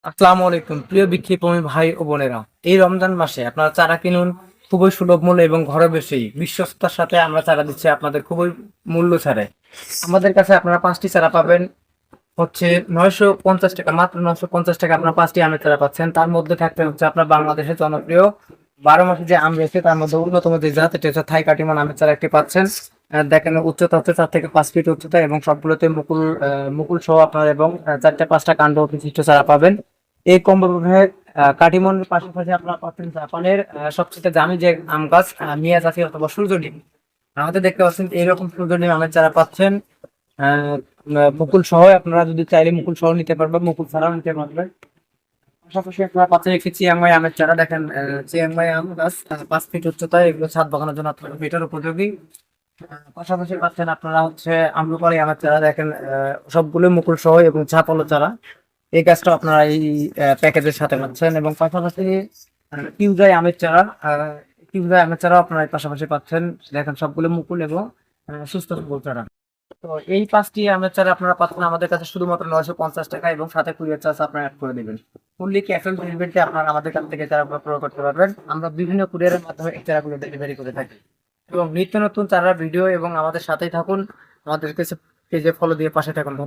আসসালামু আলাইকুম প্রিয় বিক্ষিপ্তমী ভাই ও বোনেরা। এই রমজান মাসে আপনারা চারা কিনুন খুবই সুলভ মূল্যে এবং ঘরে বসেই বিশ্বস্ততার সাথে আমরা চারা দিচ্ছি আপনাদের খুবই মূল্য ছাড়ে। আমাদের কাছে আপনারা 5টি চারা পাবেন হচ্ছে 950 টাকা, মাত্র 950 টাকা আপনার 5টি আমের চারা পাচ্ছেন। তার মধ্যে থাকতে হচ্ছে আপনার বাংলাদেশের জনপ্রিয় 12 মাসে যে আম রয়েছে তার মধ্যে অন্যতম যে জাত এটা হচ্ছে থাই কাটিমান আমের চারা একটি পাচ্ছেন। দেখেন উচ্চতা হচ্ছে 4 থেকে 5 ফিট উচ্চতা এবং সবগুলোতে মুকুল সহ আপনার এবং 4-5টা কাণ্ড বিশিষ্ট চারা পাবেন। এই কম্বো বিভাগে কাটিমনের পাশাপাশি আপনারা পাচ্ছেন জাপানের সবচেয়ে দামি যে আম গাছ মিয়াজাকি অথবা সূর্যডিম। আমাদের দেখতে পাচ্ছেন এইরকম সূর্যডিম আমের চারা পাচ্ছেন আহ, মুকুল সহ। আপনারা যদি চাইলে মুকুল সহ নিতে পারবেন, মুকুল ছাড়াও নিতে পারবেন। পাশাপাশি আপনারা পাচ্ছেন একটি চিয়াংমাই আমের চারা। দেখেন চিয়াংমাই আম গাছ 5 ফিট উচ্চতায়, এগুলো ছাদ বাগানোর জন্য আপনার মিটার উপযোগী। পাশাপাশি পাচ্ছেন আপনারা হচ্ছে আম্রপালি আমের চারা। দেখেন সবগুলো মুকুল সহ এবং ঝাপালো চারা। এই গাছটা আপনারা এই প্যাকেজের সাথে পাচ্ছেন এবং পাশাপাশি কিউজাই আমের চারা। কিউজাই আমের চারাও আপনারা এর পাশাপাশি পাচ্ছেন। দেখেন সবগুলো মুকুল এবং সুস্থ সবল চারা। তো এই 5টি আমের চারা আপনারা পাচ্ছেন আমাদের কাছে শুধুমাত্র 950 টাকা এবং সাথে কুরিয়ার চার্জ আপনারা অ্যাড করে দেবেন। ফুললি ক্যাশ অন ডেলিভারিতে আপনারা আমাদের কাছ থেকে চারা ক্রয় করতে পারবেন। আমরা বিভিন্ন কুরিয়ারের মাধ্যমে এই চারাগুলো ডেলিভারি করে থাকি এবং নিত্য নতুন চারা ভিডিও এবং আমাদের সাথেই থাকুন। আমাদের কাছে পেজে ফলো দিয়ে পাশে থাকুন। ধন্যবাদ।